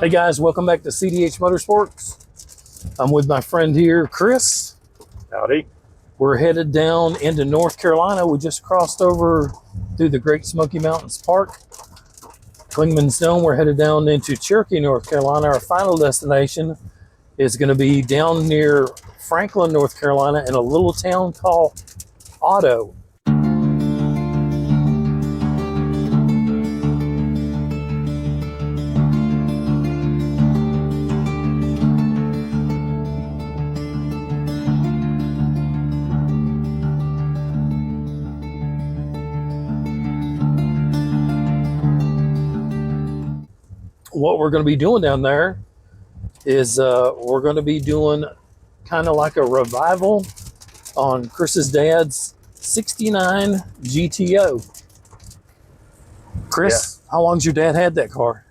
Hey guys, welcome back to CDH Motorsports. I'm with my friend here, Chris. Howdy. We're headed down into North Carolina. We just crossed over through the Great Smokey Mountains Park, Clingman's Dome. We're headed down into Cherokee, North Carolina. Our final destination is going to be down near Franklin, North Carolina, in a little town called Otto. What we're going to be doing down there is we're going to be doing kind of like a revival on Chris's dad's 69 GTO. Chris, how long's your dad had that car?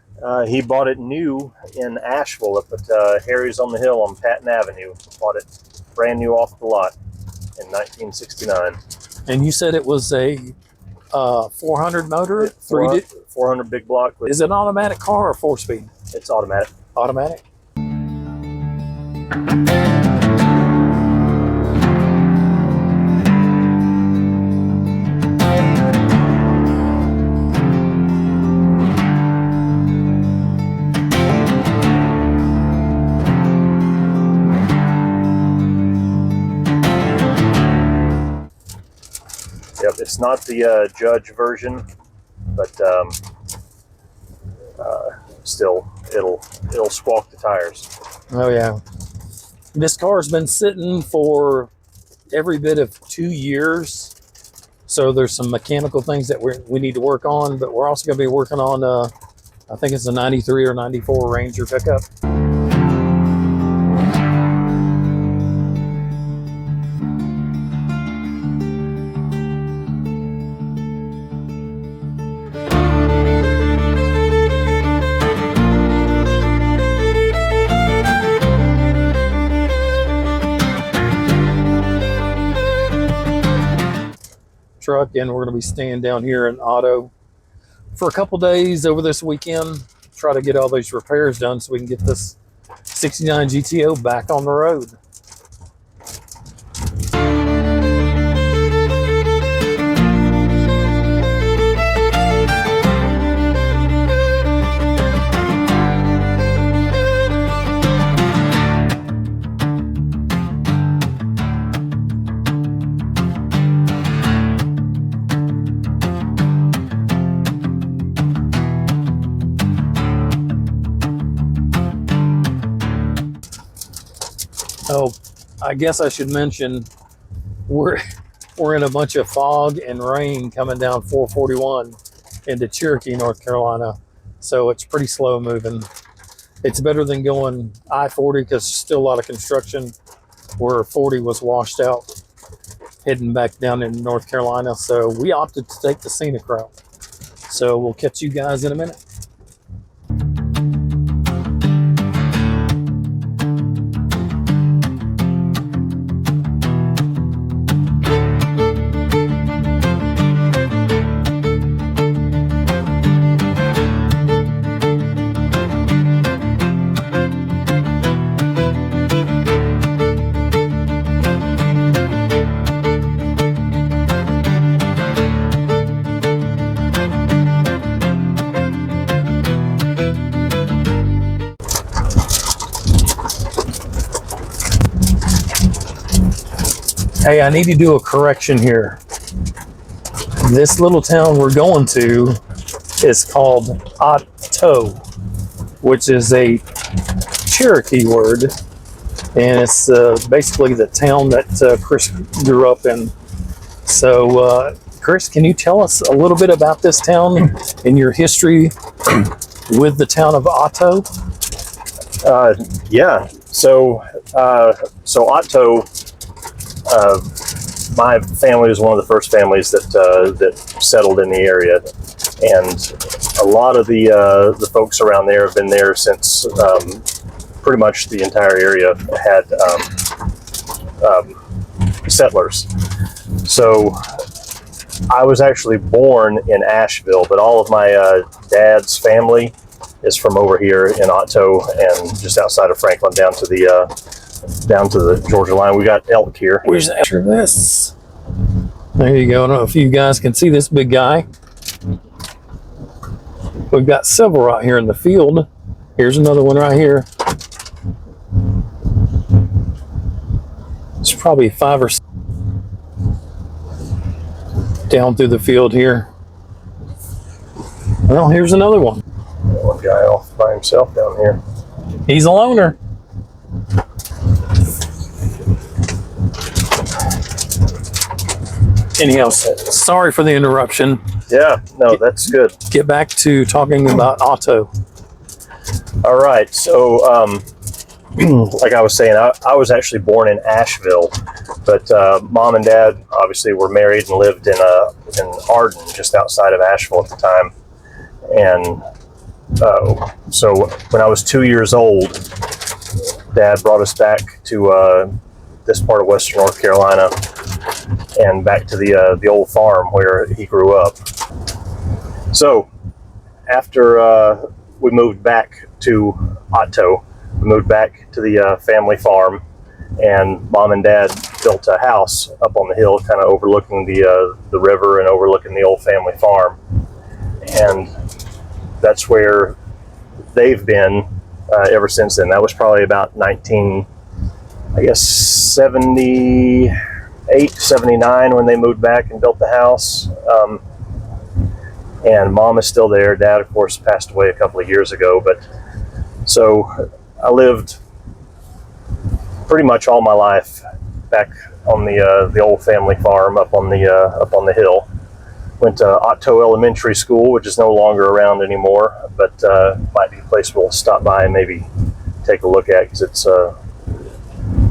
He bought it new in Asheville up at Harry's on the Hill on Patton Avenue. Bought it brand new off the lot in 1969. And you said it was a 400 motor? 400 big block. Is it an automatic car or 4-speed? It's automatic. Automatic. Yep, it's not the Judge version, but still, it'll squawk the tires. Oh yeah. This car's been sitting for every bit of 2 years. So there's some mechanical things that we need to work on, but we're also going to be working on, I think it's a 93 or 94 Ranger pickup. Truck, and we're going to be staying down here in Otto for a couple days over this weekend. Try to get all these repairs done so we can get this 69 GTO back on the road. Oh, I guess I should mention we're in a bunch of fog and rain coming down 441 into Cherokee, North Carolina. So it's pretty slow moving. It's better than going I-40 because there's still a lot of construction where 40 was washed out heading back down in North Carolina. So we opted to take the scenic route. So we'll catch you guys in a minute. Hey, I need to do a correction here. This little town we're going to is called Otto, which is a Cherokee word, and it's basically the town that Chris grew up in. So, Chris, can you tell us a little bit about this town and your history with the town of Otto? Yeah. So Otto. My family was one of the first families that settled in the area, and a lot of the folks around there have been there since pretty much the entire area had settlers. So I was actually born in Asheville, but all of my dad's family is from over here in Otto and just outside of Franklin down to the Georgia line. We got elk here. Where's the picture of this? There you go. I don't know if you guys can see this big guy. We've got several right here in the field. Here's another one right here. It's probably 5 or 6 down through the field here. Well, here's another one. One guy off by himself down here. He's a loner. Anyhow, sorry for the interruption. Yeah, no, that's good. Get back to talking about Otto. All right, so like I was saying, I was actually born in Asheville, but Mom and Dad obviously were married and lived in Arden, just outside of Asheville at the time. And so when I was 2 years old, Dad brought us back to this part of Western North Carolina and back to the old farm where he grew up. So after we moved back to Otto, we moved back to the family farm, and Mom and Dad built a house up on the hill, kind of overlooking the river and overlooking the old family farm. And that's where they've been ever since then. That was probably about 78, 79 when they moved back and built the house. And Mom is still there. Dad, of course, passed away a couple of years ago. But so I lived pretty much all my life back on the old family farm up on the hill. Went to Otto Elementary School, which is no longer around anymore, but might be a place we'll stop by and maybe take a look at, because it's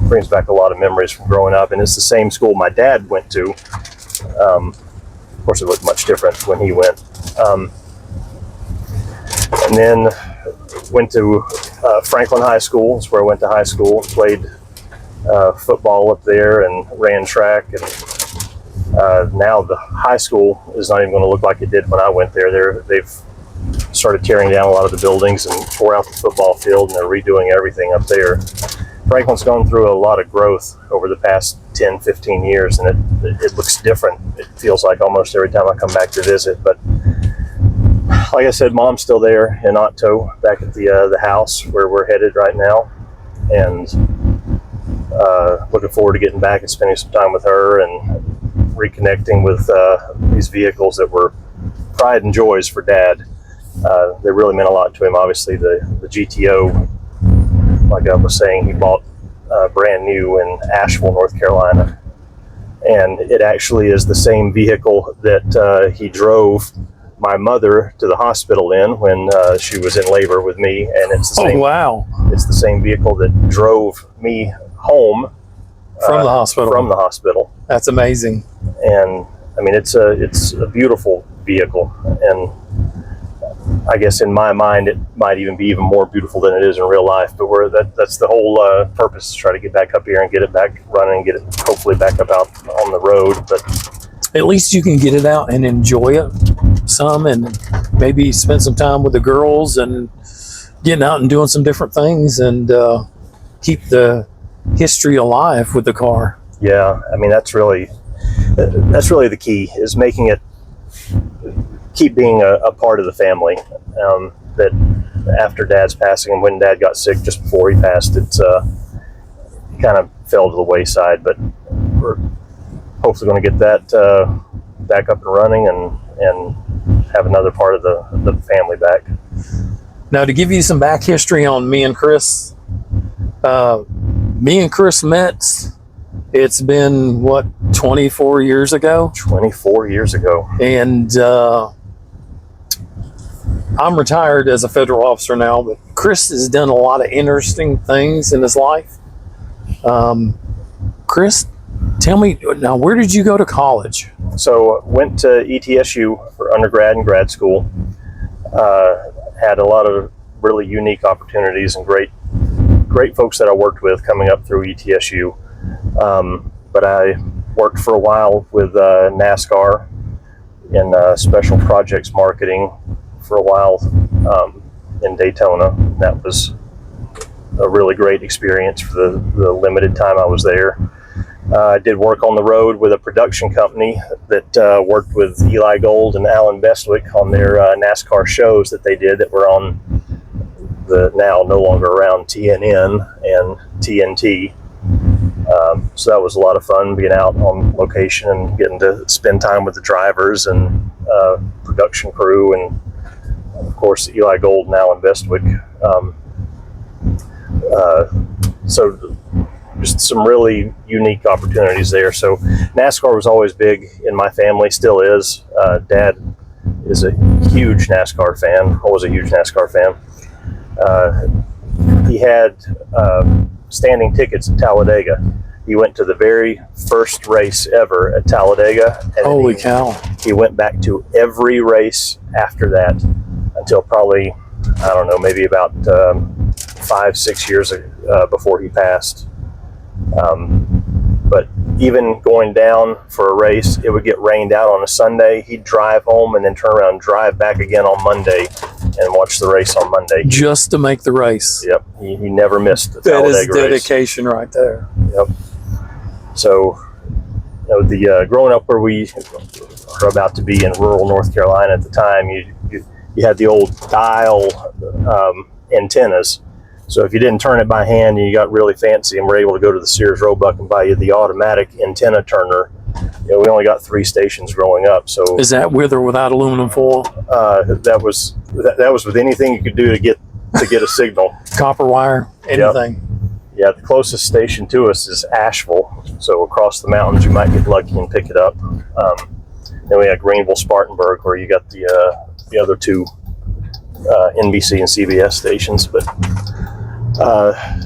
brings back a lot of memories from growing up. And it's the same school my dad went to. Of course, it looked much different when he went. And then went to Franklin High School. That's where I went to high school. Played football up there and ran track. And now the high school is not even going to look like it did when I went there. They've started tearing down a lot of the buildings and tore out the football field, and they're redoing everything up there. Franklin's gone through a lot of growth over the past 10, 15 years, and it looks different. It feels like almost every time I come back to visit. But like I said, Mom's still there in Otto, back at the house where we're headed right now, and looking forward to getting back and spending some time with her and reconnecting with these vehicles that were pride and joys for Dad. They really meant a lot to him. Obviously, the GTO, like I was saying, he bought brand new in Asheville, North Carolina. And it actually is the same vehicle that he drove my mother to the hospital in when she was in labor with me. And it's the same, Oh, wow. It's the same vehicle that drove me home From the hospital. From the hospital. That's amazing. And I mean, it's a beautiful vehicle, and I guess in my mind it might even be even more beautiful than it is in real life. But that's the whole purpose, is try to get back up here and get it back running and get it hopefully back up out on the road. But At least you can get it out and enjoy it some, and maybe spend some time with the girls and getting out and doing some different things, and keep the history alive with the car. yeah, I mean, that's really the key, is making it keep being a part of the family. That after Dad's passing, and when Dad got sick just before he passed, it kind of fell to the wayside. But we're hopefully going to get that back up and running and have another part of the family back. Now, to give you some back history on me and Chris, met, it's been, 24 years ago? 24 years ago. And I'm retired as a federal officer now, but Chris has done a lot of interesting things in his life. Chris, tell me, now, where did you go to college? So went to ETSU for undergrad and grad school. Had a lot of really unique opportunities and great folks that I worked with coming up through ETSU. But I worked for a while with NASCAR in special projects marketing for a while. in Daytona. That was a really great experience for the limited time I was there. I did work on the road with a production company that worked with Eli Gold and Alan Bestwick on their NASCAR shows that they did that were on the now no longer around TNN and TNT. So that was a lot of fun, being out on location and getting to spend time with the drivers and production crew, and of course Eli Gold and Alan Bestwick. So just some really unique opportunities there. So NASCAR was always big in my family, still is. Dad is a huge NASCAR fan, was a huge NASCAR fan. He had standing tickets at Talladega. He went to the very first race ever at Talladega. And Holy cow. He went back to every race after that until probably, I don't know, maybe about 5-6 years before he passed. But even going down for a race, it would get rained out on a Sunday. He'd drive home and then turn around and drive back again on Monday and watch the race on Monday. Just to make the race. Yep. He never missed the Talladega race. That is dedication right there. Yep. So, the growing up where we are about to be in rural North Carolina at the time, you had the old dial antennas. So if you didn't turn it by hand and you got really fancy and were able to go to the Sears Roebuck and buy you the automatic antenna turner, we only got 3 stations growing up. So is that with or without aluminum foil? That was with anything you could do to get a signal. Copper wire, anything. Yep. Yeah, the closest station to us is Asheville. So across the mountains, you might get lucky and pick it up. Then we had Greenville, Spartanburg, where you got the other 2 NBC and CBS stations. But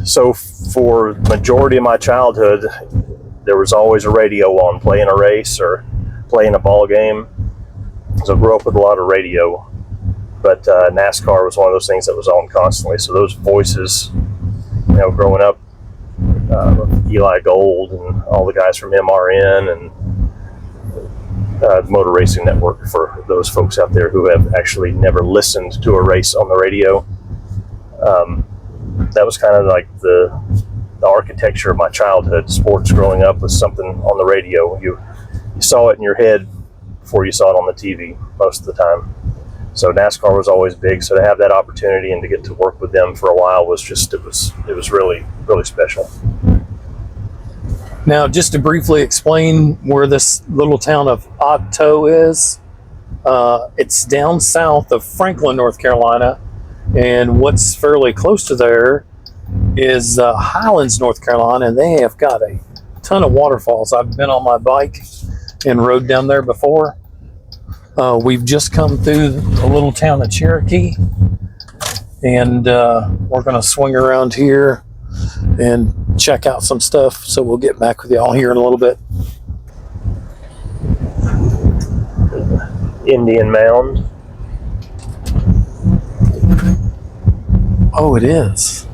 so for the majority of my childhood, there was always a radio on, playing a race or playing a ball game. So I grew up with a lot of radio, but NASCAR was one of those things that was on constantly. So those voices, growing up, Eli Gold and all the guys from MRN and the Motor Racing Network, for those folks out there who have actually never listened to a race on the radio. That was kind of like the architecture of my childhood. Sports growing up was something on the radio. You saw it in your head before you saw it on the TV most of the time. So NASCAR was always big. So to have that opportunity and to get to work with them for a while was just, it was really, really special. Now, just to briefly explain where this little town of Otto is, it's down south of Franklin, North Carolina. And what's fairly close to there is Highlands, North Carolina, and they have got a ton of waterfalls. I've been on my bike and rode down there before. We've just come through the little town of Cherokee, and we're going to swing around here and check out some stuff. So we'll get back with y'all here in a little bit. Indian Mound. Oh, it is.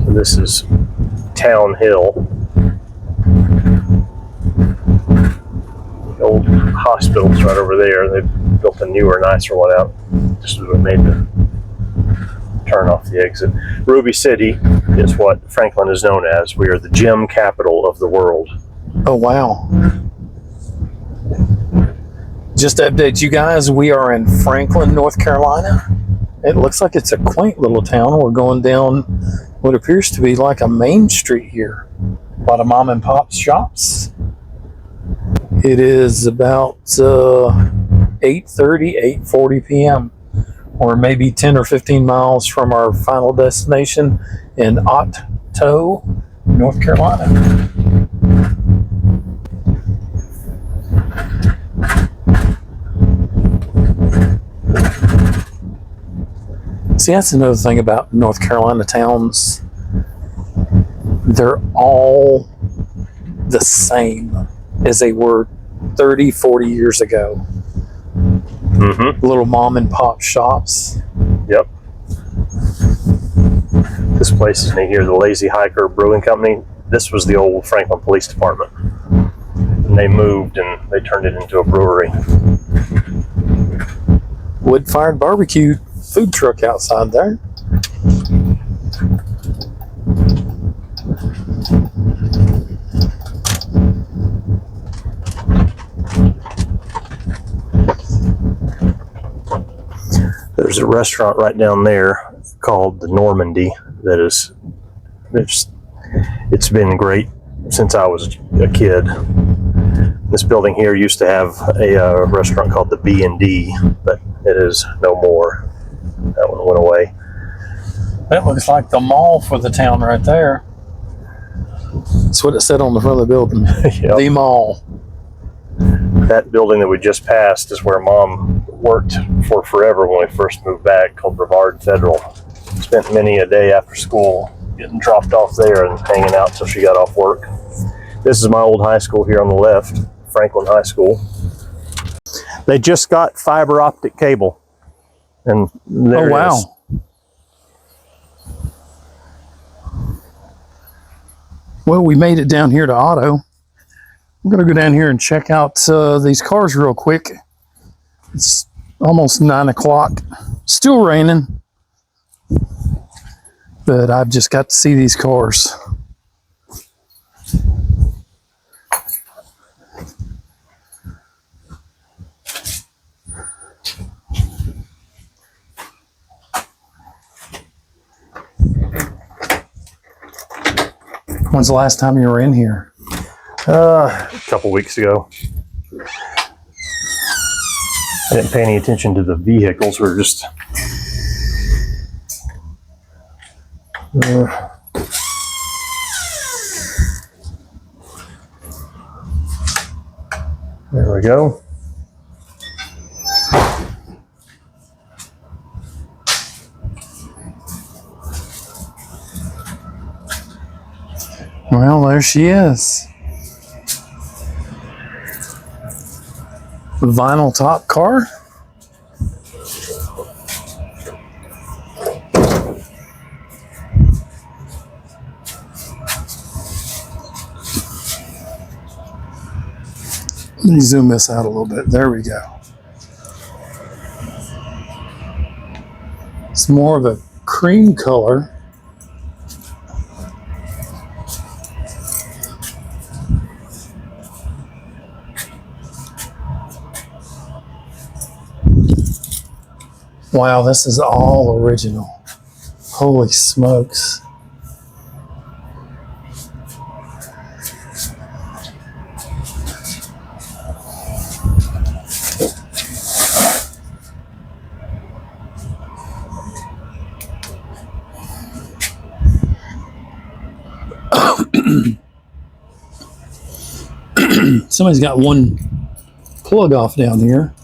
So this is Town Hill. Old hospital's right over there. They've built a newer, nicer one out. Just as we made the turn off the exit. Ruby City is what Franklin is known as. We are the gym capital of the world. Oh, wow. Just to update you guys, we are in Franklin, North Carolina. It looks like it's a quaint little town. We're going down what appears to be like a main street here. A lot of mom and pop shops. It is about 8:40 p.m. or maybe 10 or 15 miles from our final destination in Otto, North Carolina. See, that's another thing about North Carolina towns. They're all the same as they were 30, 40 years ago. Mm-hmm. Little mom and pop shops. Yep. This place is near here, the Lazy Hiker Brewing Company. This was the old Franklin Police Department. And they moved and they turned it into a brewery. Wood-fired barbecue food truck outside there. There's a restaurant right down there called the Normandy that is, it's been great since I was a kid. This building here used to have a restaurant called the B&D, but it is no more. That one went away. That looks like the mall for the town right there. That's what it said on the front of the building. Yep. The mall. That building that we just passed is where Mom worked for forever when we first moved back, called Brevard Federal. Spent many a day after school getting dropped off there and hanging out till she got off work. This is my old high school here on the left, Franklin High School. They just got fiber optic cable. And there Oh, it is. wow. Well, we made it down here to Otto. I'm going to go down here and check out these cars real quick. It's almost 9 o'clock. Still raining. But I've just got to see these cars. When's the last time you were in here? A couple weeks ago. I didn't pay any attention to the vehicles. We're just there we go. Well, there she is. Vinyl top car. Let me zoom this out a little bit. There we go. It's more of a cream color. Wow, this is all original. Holy smokes. Somebody's got one plug off down here.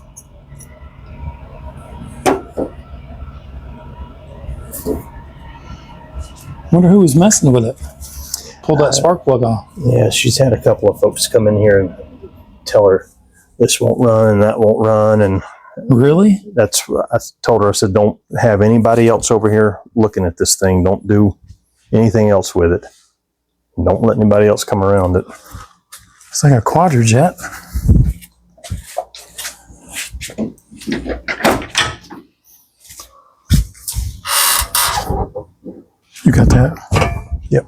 Wonder who was messing with it. Pulled that spark plug off. Yeah, she's had a couple of folks come in here and tell her this won't run and that won't run, and Really? that's I told her. I said, don't have anybody else over here looking at this thing. Don't do anything else with it. Don't let anybody else come around it. It's like a quadrojet. You got that? Yep.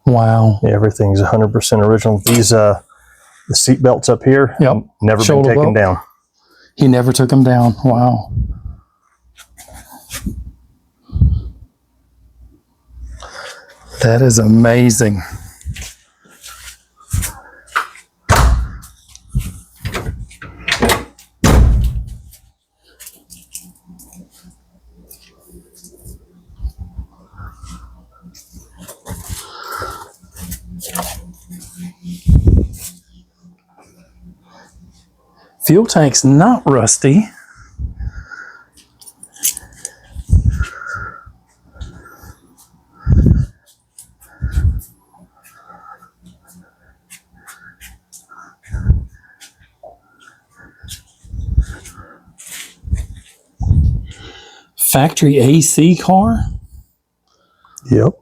Wow. Yeah, everything's 100% original. These the seat belts up here, Yep. never Shoulder been taken belt. down. He never took them down. Wow. That is amazing. Fuel tank's not rusty. factory AC car. Yep.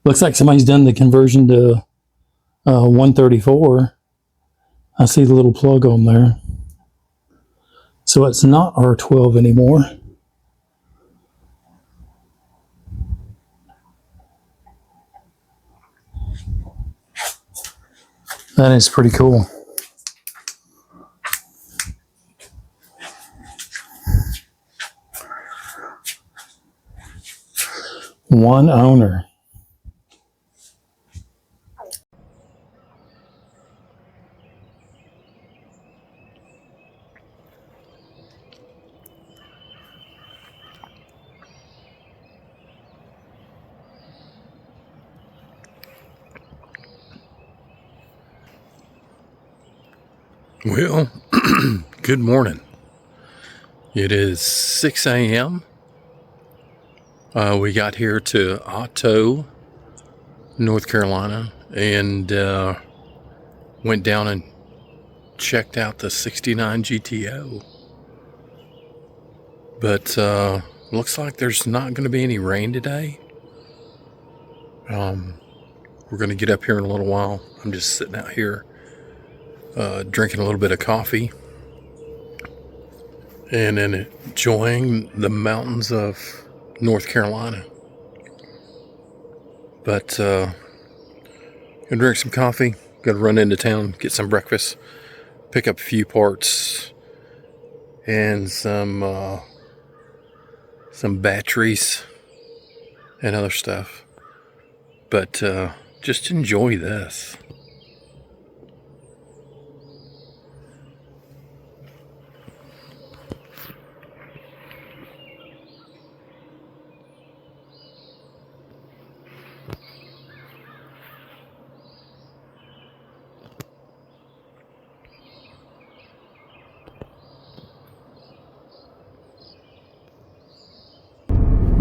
Looks like somebody's done the conversion to 134. I see the little plug on there. So it's not R12 anymore. That is pretty cool. One owner. Well, good morning. It is 6 a.m. We got here to Otto, North Carolina, and went down and checked out the 69 GTO. But looks like there's not going to be any rain today. We're going to get up here in a little while. I'm just sitting out here drinking a little bit of coffee and then enjoying the mountains of North Carolina. But gonna drink some coffee, gotta run into town, get some breakfast, pick up a few parts and some batteries and other stuff. But just enjoy this.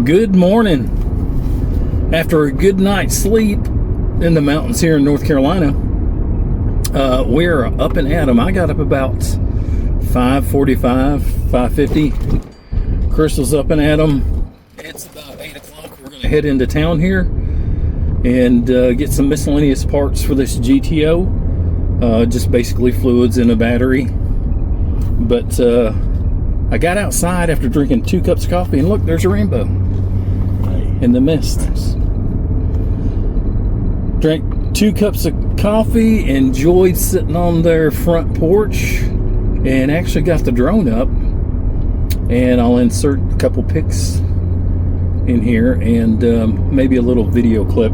Good morning. After a good night's sleep in the mountains here in North Carolina, we're up and at 'em. I got up about 5:45, 5:50. Crystal's up and at 'em. It's about 8 o'clock. We're going to head into town here and get some miscellaneous parts for this GTO. Just basically fluids and a battery. But I got outside after drinking 2 cups of coffee, and look, there's a rainbow in the mist. Drank 2 cups of coffee, enjoyed sitting on their front porch, and actually got the drone up. And I'll insert a couple pics in here and maybe a little video clip.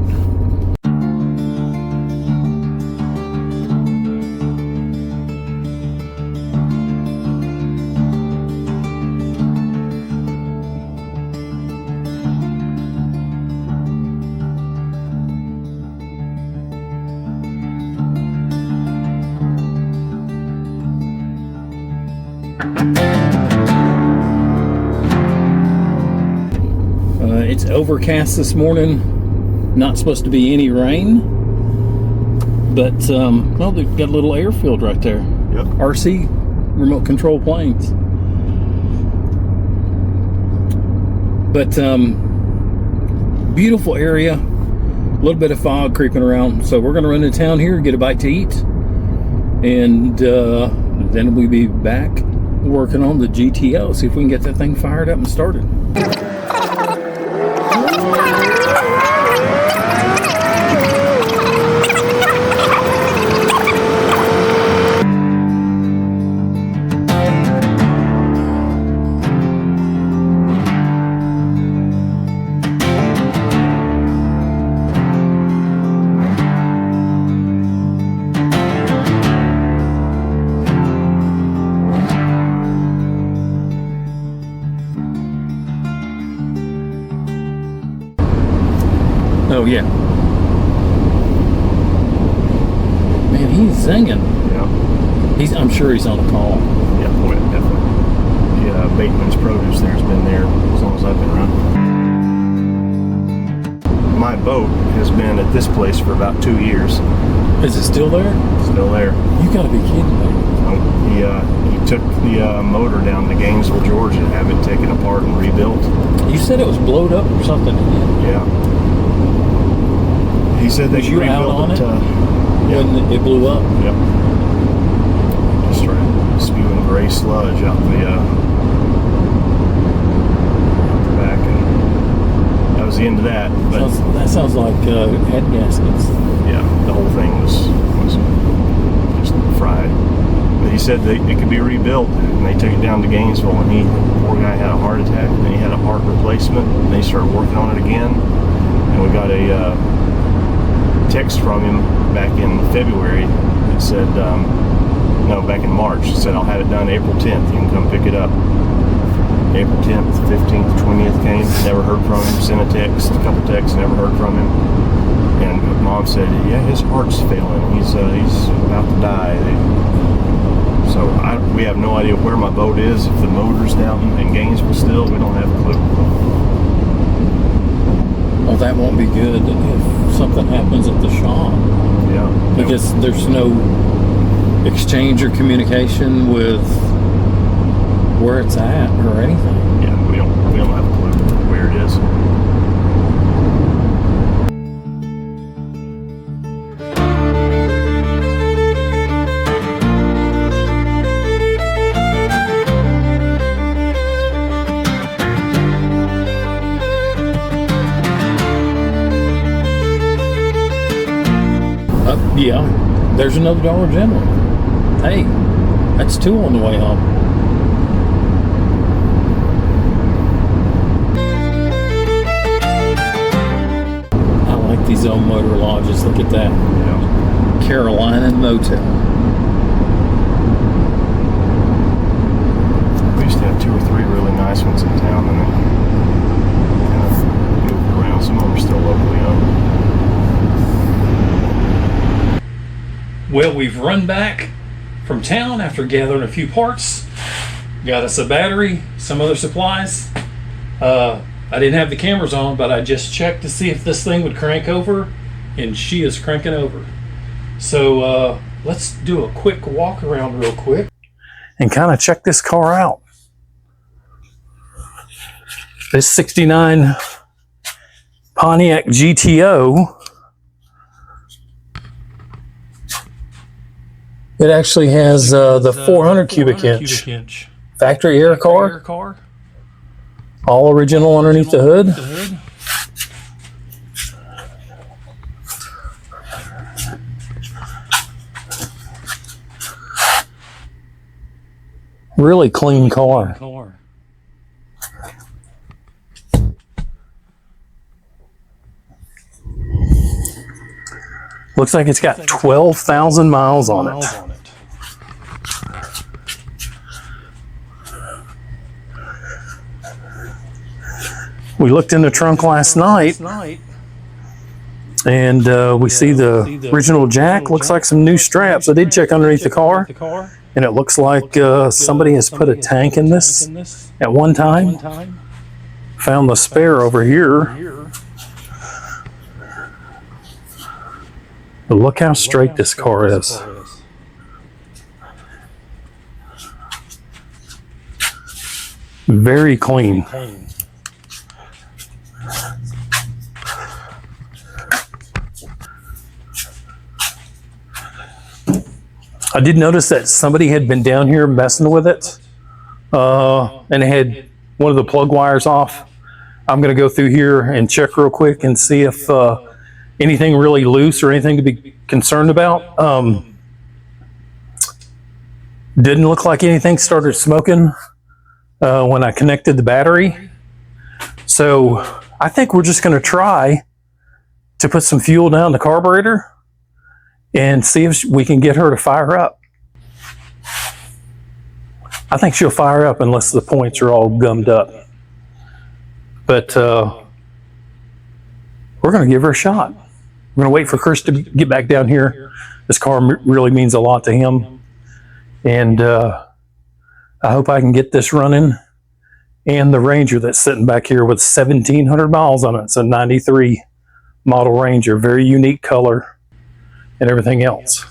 It's overcast this morning. Not supposed to be any rain, but well, they've got a little airfield right there. Yep. RC, remote control planes. But beautiful area. A little bit of fog creeping around. So we're going to run into town here, get a bite to eat, and then we'll be back working on the GTO. See if we can get that thing fired up and started. Oh yeah. Man, he's zinging. Yeah. I'm sure he's on a call. Yeah, boy, definitely. Yeah, Bateman's Produce there's been there as long as I've been around. My boat has been at this place for about 2 years. Is it still there? Still there. You gotta be kidding me. He took the motor down to Gainesville, Georgia, to have it taken apart and rebuilt. You said it was blowed up or something. Yeah. He said they you out on it when it blew up? Yep. Just started spewing gray sludge out the back, and that was the end of that. But that sounds like head gaskets. Yeah, the whole thing was just fried. But he said it could be rebuilt, and they took it down to Gainesville, and the poor guy had a heart attack, and then he had a heart replacement, and they started working on it again, and we got a text from him back in February that said, no, back in March, it said, I'll have it done April 10th, you can come pick it up. April 10th, 15th, 20th came, never heard from him, sent a text, a couple texts, never heard from him. And Mom said, yeah, his heart's failing, he's about to die. So we have no idea where my boat is. If the motor's down in Gainesville still, we don't have a clue. Well, that won't be good if something happens at the shop. Yeah. Because there's no exchange or communication with where it's at or anything. Yeah, we don't have a clue where it is. Yeah, there's another Dollar General. Hey, that's two on the way home. I like these old motor lodges. Look at that. Yeah. Carolina Motel. We used to have 2 or 3 really nice ones in town, and then kind of moved around. Some of them are still locally owned. Well, we've run back from town after gathering a few parts. Got us a battery, some other supplies. I didn't have the cameras on, but I just checked to see if this thing would crank over, and she is cranking over. So let's do a quick walk around real quick and kind of check this car out. This 69 Pontiac GTO. It actually has the 400 cubic inch factory air car, all original underneath the hood. Really clean car. Looks like it's got 12,000 miles on it. We looked in the trunk last night, and we see the original jack. Looks like some new straps. I did check underneath the car, and it looks like somebody has put a tank in this at one time. Found the spare over here. But look how straight this car is. Very clean. I did notice that somebody had been down here messing with it, and had one of the plug wires off. I'm going to go through here and check real quick and see if anything really loose or anything to be concerned about. Didn't look like anything started smoking when I connected the battery. So I think we're just going to try to put some fuel down the carburetor and see if we can get her to fire up. I think she'll fire up unless the points are all gummed up. But we're going to give her a shot. We're going to wait for Chris to get back down here. This car really means a lot to him. And I hope I can get this running. And the Ranger that's sitting back here with 1,700 miles on it. It's a 93 model Ranger. Very unique color and everything else.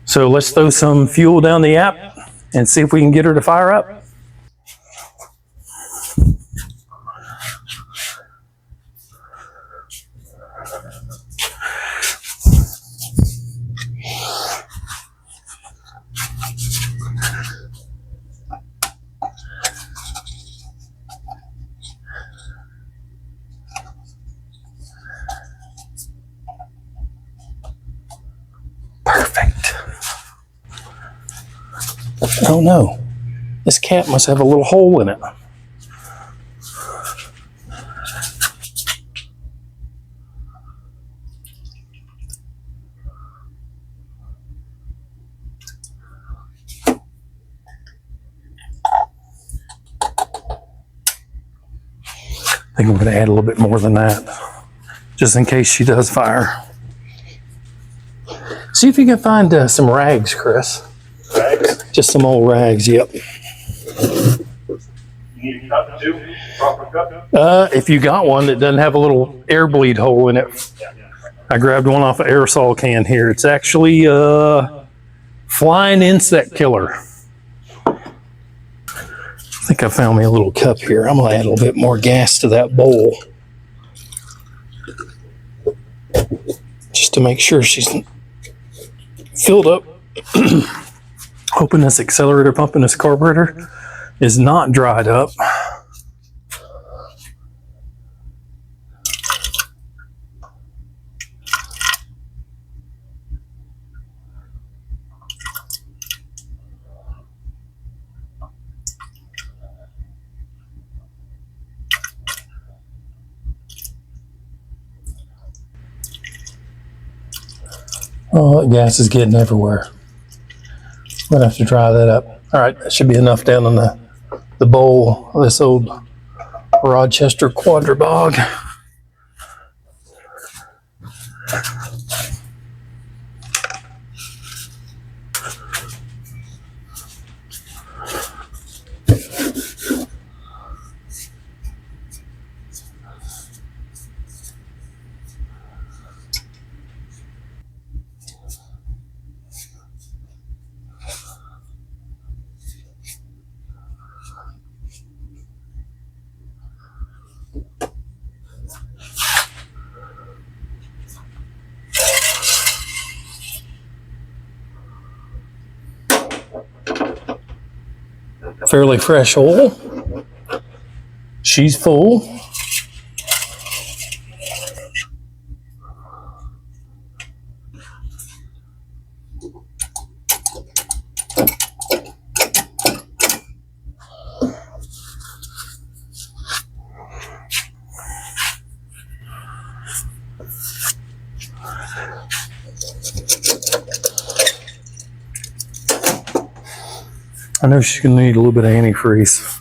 So let's throw some fuel down the app and see if we can get her to fire up. Perfect. Oh no, this cap must have a little hole in it. I think we're going to add a little bit more than that, just in case she does fire. See if you can find some rags, Chris. Rags? Just some old rags, yep. You need a cup too? Proper cup? If you got one that doesn't have a little air bleed hole in it. I grabbed one off an aerosol can here. It's actually a flying insect killer. I think I found me a little cup here. I'm going to add a little bit more gas to that bowl, just to make sure she's filled up. Hoping this accelerator pump in this carburetor is not dried up. Oh, that gas is getting everywhere. I'm gonna have to dry that up. All right, that should be enough down in the bowl of this old Rochester Quadra-Bog. Fairly fresh oil. She's full. I know she's going to need a little bit of antifreeze.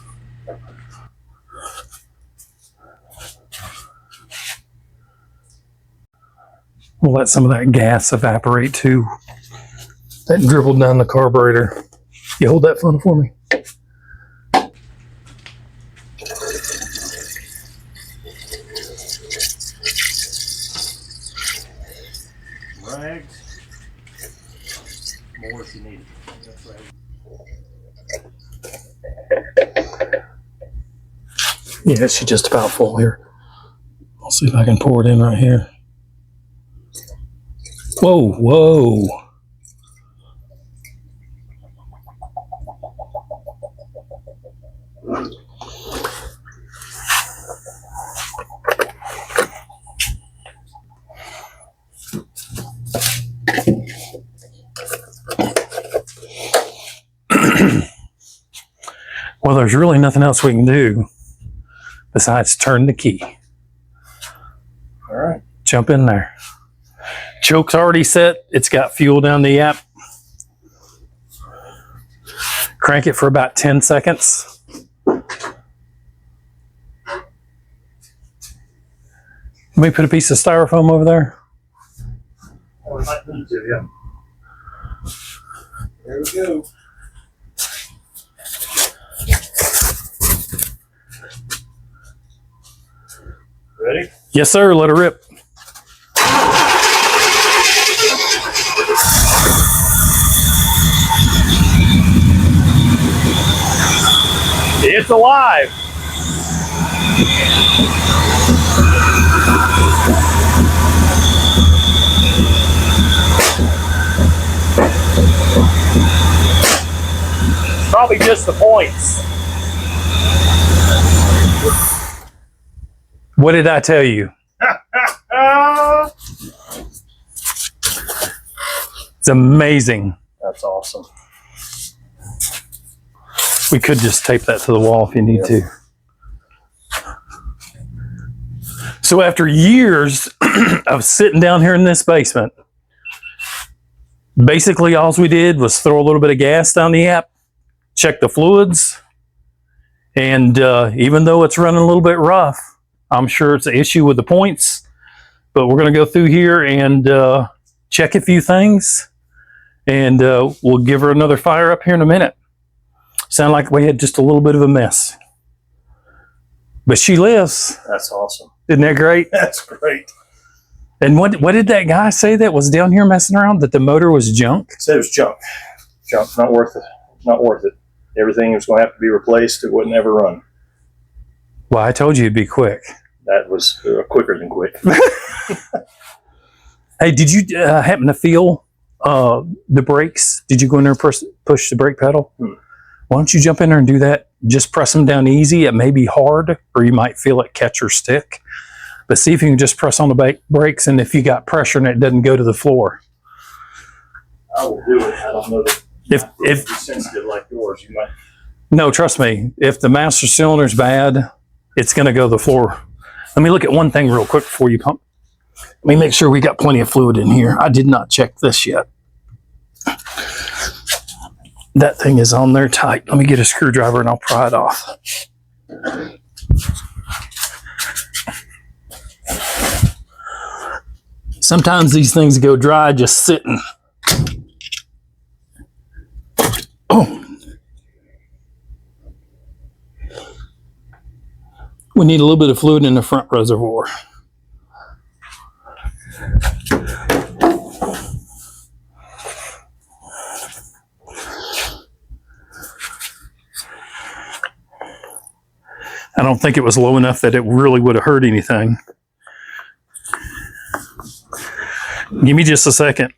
We'll let some of that gas evaporate too. That dribbled down the carburetor. You hold that funnel for me. Rags. More if you need it. Yeah, she's just about full here. I'll see if I can pour it in right here. Whoa, whoa. Well, there's really nothing else we can do besides turn the key. All right. Jump in there. Choke's already set. It's got fuel down the app. Crank it for about 10 seconds. Let me put a piece of styrofoam over there. Oh, we might need to, yeah. There we go. Ready? Yes, sir. Let her rip. It's alive. Probably just the points. What did I tell you? It's amazing. That's awesome. We could just tape that to the wall if you need to. So after years of sitting down here in this basement, basically all we did was throw a little bit of gas down the app, check the fluids, and even though it's running a little bit rough, I'm sure it's an issue with the points, but we're going to go through here and check a few things, and we'll give her another fire up here in a minute. Sound like we had just a little bit of a mess, but she lives. That's awesome. Isn't that great? That's great. And what did that guy say that was down here messing around, that the motor was junk? He said it was junk. Junk, not worth it. Not worth it. Everything was going to have to be replaced. It wouldn't ever run. Well, I told you it'd be quick. That was quicker than quick. Hey, did you happen to feel the brakes? Did you go in there and push the brake pedal? Why don't you jump in there and do that? Just press them down easy. It may be hard, or you might feel it catch or stick. But see if you can just press on the brakes, and if you got pressure and it doesn't go to the floor. I will do it. I don't know that if sensitive like yours, you might. No, trust me. If the master cylinder's bad, it's going to go to the floor. Let me look at one thing real quick before you pump. Let me make sure we got plenty of fluid in here. I did not check this yet. That thing is on there tight. Let me get a screwdriver and I'll pry it off. Sometimes these things go dry just sitting. Oh. We need a little bit of fluid in the front reservoir. I don't think it was low enough that it really would have hurt anything. Give me just a second.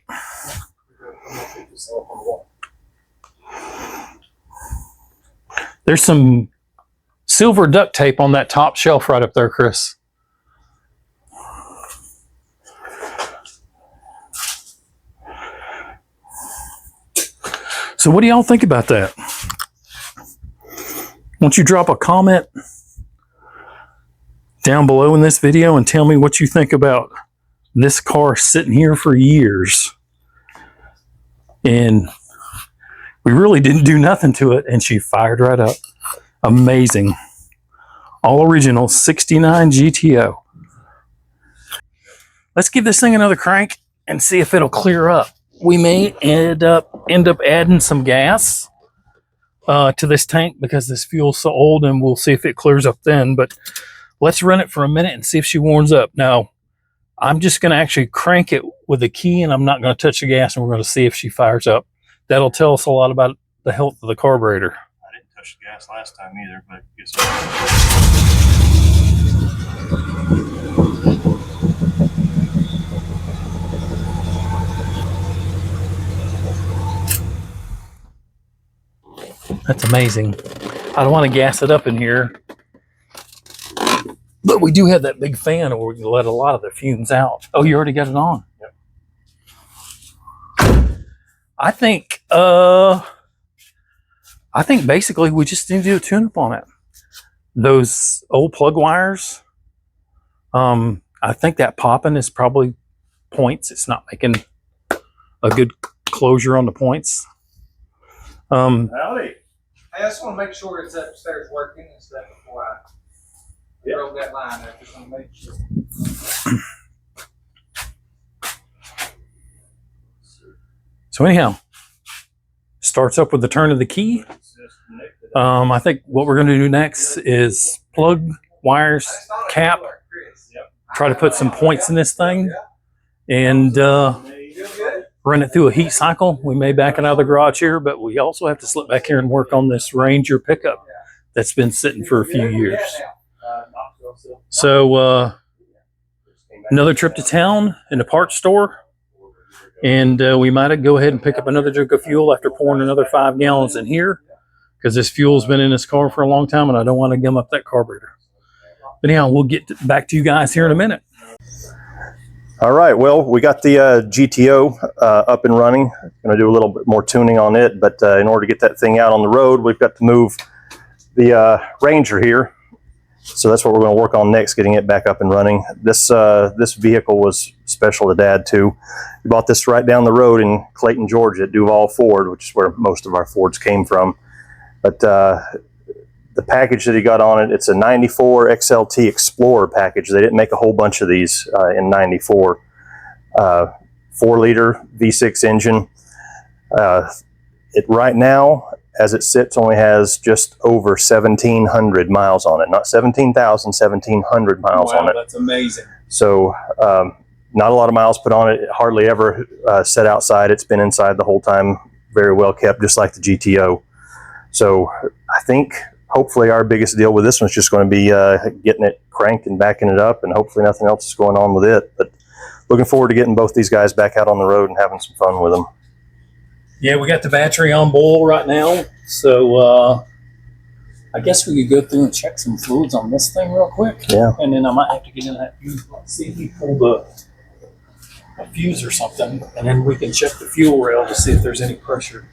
There's some silver duct tape on that top shelf right up there, Chris. So what do y'all think about that? Won't you drop a comment down below in this video and tell me what you think about this car sitting here for years, and we really didn't do nothing to it, and she fired right up. Amazing. All original 69 GTO. Let's give this thing another crank and see if it'll clear up. We may end up adding some gas to this tank because this fuel's so old, and we'll see if it clears up then. But let's run it for a minute and see if she warms up. Now, I'm just going to actually crank it with the key, and I'm not going to touch the gas, and we're going to see if she fires up. That'll tell us a lot about the health of the carburetor. I didn't touch the gas last time either, but I guess That's amazing. I don't want to gas it up in here, but we do have that big fan where we can let a lot of the fumes out. Oh, you already got it on? Yep. I think basically we just need to do a tune-up on it. Those old plug wires, I think that popping is probably points. It's not making a good closure on the points. howdy. I just want to make sure it's upstairs working and stuff before I throw that line up. Just want to make sure. So anyhow, starts up with the turn of the key. I think what we're going to do next is plug wires, cap, try to put some points in this thing, and run it through a heat cycle. We may back it out of the garage here, but we also have to slip back here and work on this Ranger pickup that's been sitting for a few years. So another trip to town in the parts store, and we might go ahead and pick up another jug of fuel after pouring another 5 gallons in here, because this fuel's been in this car for a long time and I don't want to gum up that carburetor. But anyhow, we'll get back to you guys here in a minute. All right, well, we got the GTO up and running. Going to do a little bit more tuning on it, but in order to get that thing out on the road, we've got to move the Ranger here. So that's what we're going to work on next, getting it back up and running. This vehicle was special to Dad too. We bought this right down the road in Clayton, Georgia at Duval Ford, which is where most of our Fords came from. But the package that he got on it, it's a 94 XLT Explorer package. They didn't make a whole bunch of these in 94. 4-liter V6 engine. It right now, as it sits, only has just over 1,700 miles on it. Not 17,000, 1,700 miles on it. That's amazing. So not a lot of miles put on it. It hardly ever set outside. It's been inside the whole time. Very well kept, just like the GTO. So I think hopefully our biggest deal with this one's just going to be getting it cranked and backing it up, and hopefully nothing else is going on with it. But looking forward to getting both these guys back out on the road and having some fun with them. Yeah, we got the battery on boil right now, so I guess we could go through and check some fluids on this thing real quick. Yeah. And then I might have to get in that fuse. Let's see if we pull a fuse or something, and then we can check the fuel rail to see if there's any pressure.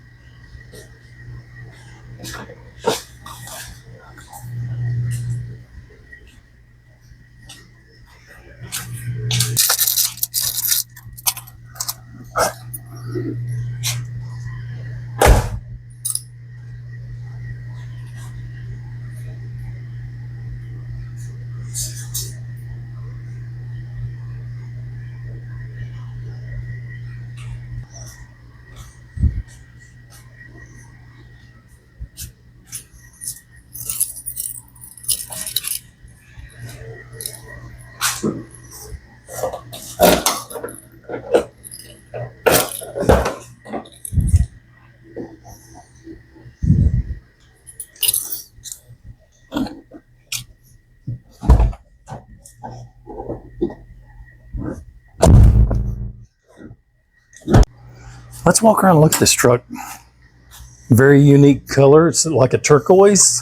Let's walk around and look at this truck. Very unique color. It's like a turquoise.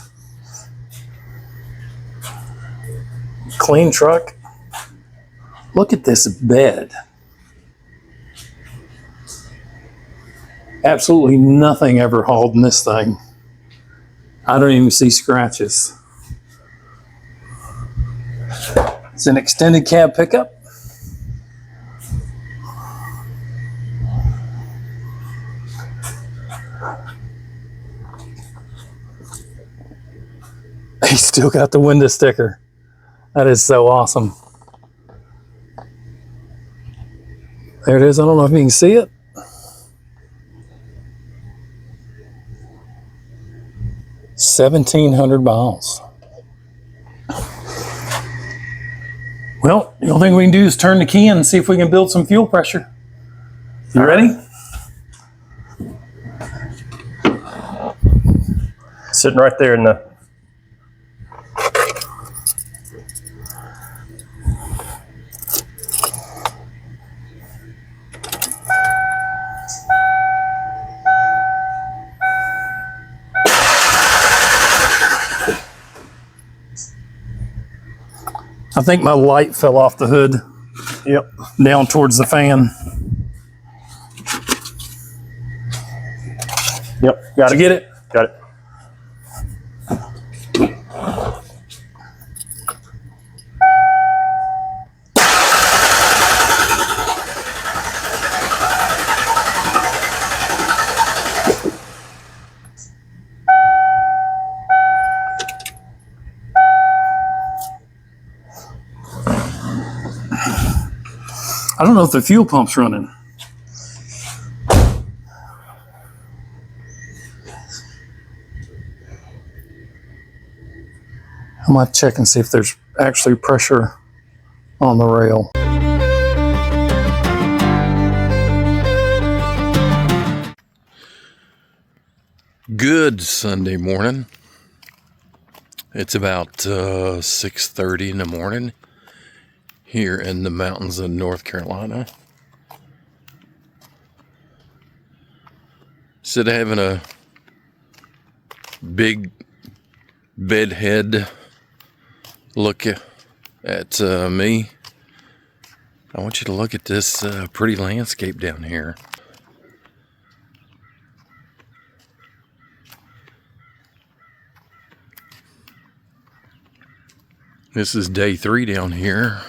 Clean truck. Look at this bed. Absolutely nothing ever hauled in this thing. I don't even see scratches. It's an extended cab pickup. He still got the window sticker. That is so awesome. There it is. I don't know if you can see it. $1,700 miles. Well, the only thing we can do is turn the key in and see if we can build some fuel pressure. You ready? Sitting right there in the... I think my light fell off the hood. Yep. Down towards the fan. Yep. Got Did it. you get it? Got it. I don't know if the fuel pump's running. I might check and see if there's actually pressure on the rail. Good Sunday morning. It's about 6:30 in the morning here in the mountains of North Carolina. Instead of having a big bedhead look at me, I want you to look at this pretty landscape down here. This is day 3 down here.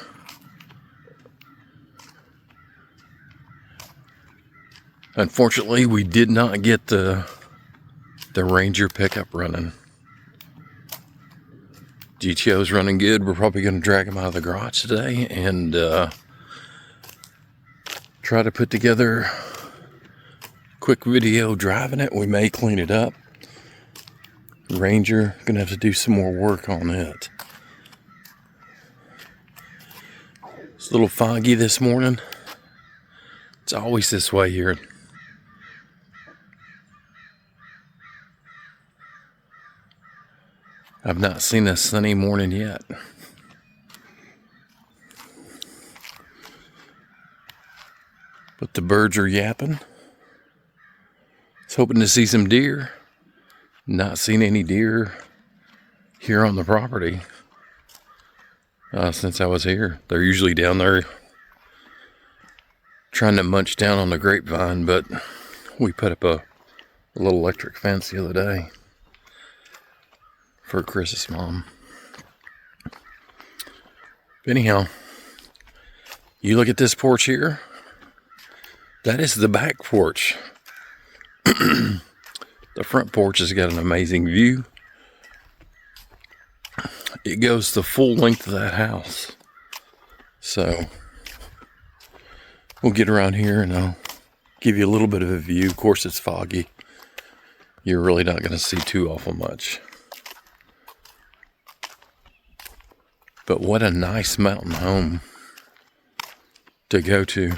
Unfortunately, we did not get the Ranger pickup running. GTO's running good. We're probably going to drag him out of the garage today and try to put together a quick video driving it. We may clean it up. Ranger, going to have to do some more work on it. It's a little foggy this morning. It's always this way here. I've not seen a sunny morning yet. But the birds are yapping. I was hoping to see some deer. Not seen any deer here on the property since I was here. They're usually down there trying to munch down on the grapevine, but we put up a little electric fence the other day for Chris's mom. But anyhow, you look at this porch here. That is the back porch. The front porch has got an amazing view. It goes the full length of that house. So we'll get around here and I'll give you a little bit of a view. Of course, it's foggy. You're really not going to see too awful much. But what a nice mountain home to go to.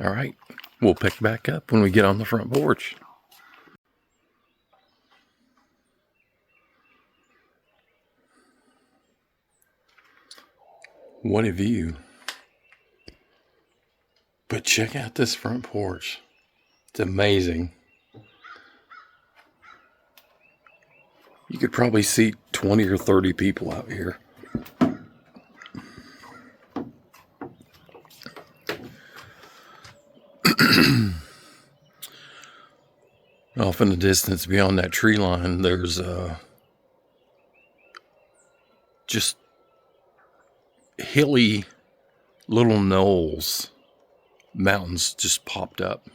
All right, we'll pick back up when we get on the front porch. What a view. But check out this front porch. It's amazing. You could probably seat 20 or 30 people out here. Off in the distance beyond that tree line, there's just hilly little knolls. Mountains just popped up.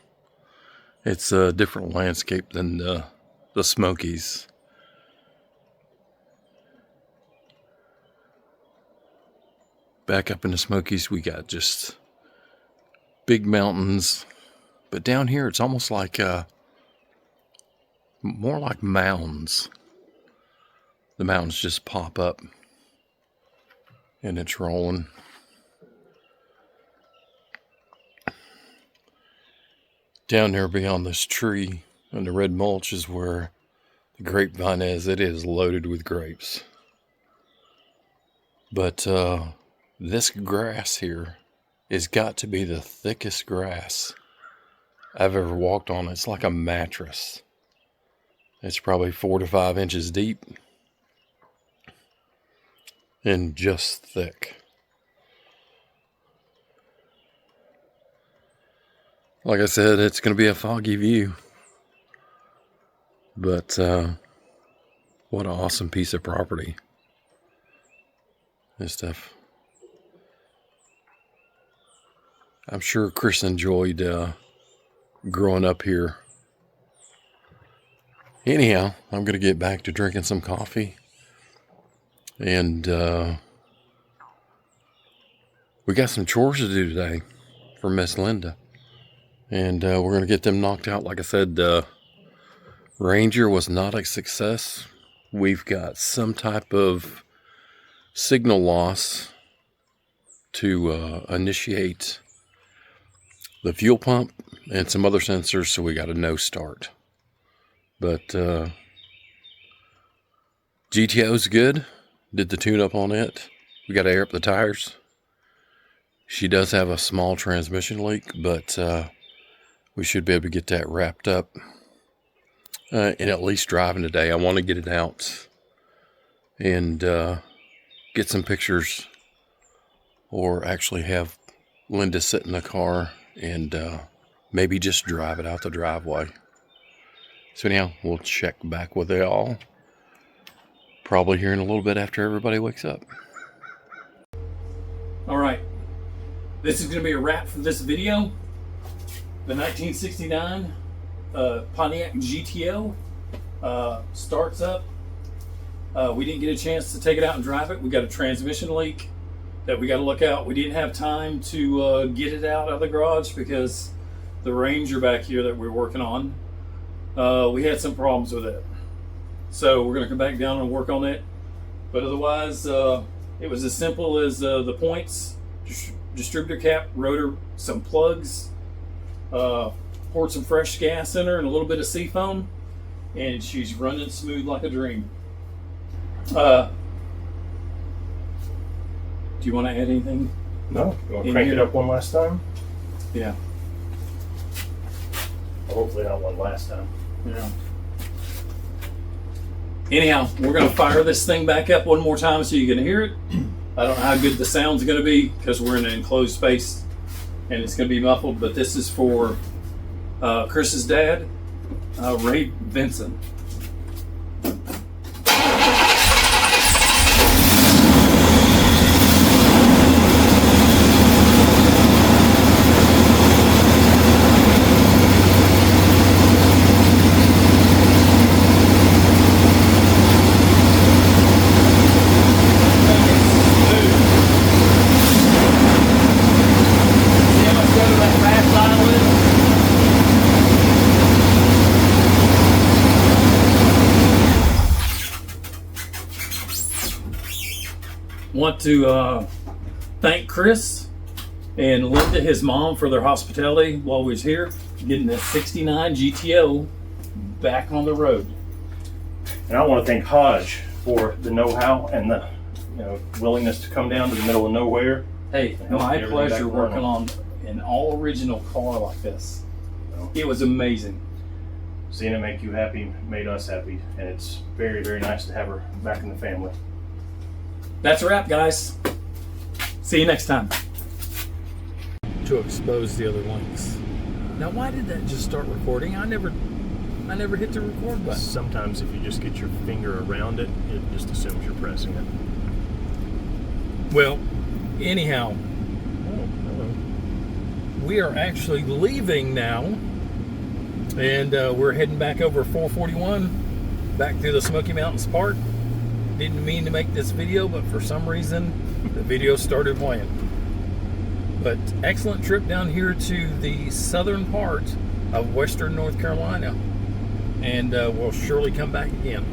It's a different landscape than the Smokies. Back up in the Smokies, we got just big mountains. But down here, it's almost like more like mounds. The mountains just pop up and it's rolling. Down there beyond this tree and the red mulch is where the grapevine is. It is loaded with grapes. But this grass here has got to be the thickest grass I've ever walked on. It's like a mattress. It's probably 4 to 5 inches deep and just thick. Like I said, it's going to be a foggy view. But what an awesome piece of property. This stuff. I'm sure Chris enjoyed growing up here. Anyhow, I'm going to get back to drinking some coffee. And we got some chores to do today for Miss Linda. And we're going to get them knocked out. Like I said, Ranger was not a success. We've got some type of signal loss to initiate the fuel pump and some other sensors, so we got a no start. But GTO's good. Did the tune up on it. We got to air up the tires. She does have a small transmission leak, but we should be able to get that wrapped up and at least driving today. I want to get it out and get some pictures, or actually have Linda sit in the car and maybe just drive it out the driveway. So anyhow, we'll check back with y'all probably here in a little bit after everybody wakes up. All right, this is going to be a wrap for this video. The 1969 Pontiac GTO starts up. We didn't get a chance to take it out and drive it. We got a transmission leak that we got to look out. We didn't have time to get it out of the garage because the Ranger back here that we're working on, we had some problems with it. So we're going to come back down and work on it. But otherwise, it was as simple as the points, distributor cap, rotor, some plugs, poured some fresh gas in her and a little bit of seafoam, and she's running smooth like a dream. Do you want to add anything? No? You want to crank it up one last time? Yeah. Well, hopefully not one last time. Yeah. Anyhow, we're going to fire this thing back up one more time so you can hear it. I don't know how good the sound's going to be because we're in an enclosed space and it's going to be muffled, but this is for Chris's dad, Ray Vincent. Want to thank Chris and Linda, his mom, for their hospitality while we was here, getting the 69 GTO back on the road. And I want to thank Hodge for the know-how and the willingness to come down to the middle of nowhere. Hey, my pleasure working on an all original car like this. It was amazing. Seeing it make you happy made us happy, and it's very, very nice to have her back in the family. That's a wrap, guys. See you next time. To expose the other links. Now, why did that just start recording? I never hit the record button. Sometimes if you just get your finger around it, it just assumes you're pressing it. Well, anyhow, hello. we are actually leaving now, and we're heading back over 441, back through the Smoky Mountains Park. Didn't mean to make this video, but for some reason the video started playing. But excellent trip down here to the southern part of western North Carolina, and we'll surely come back again.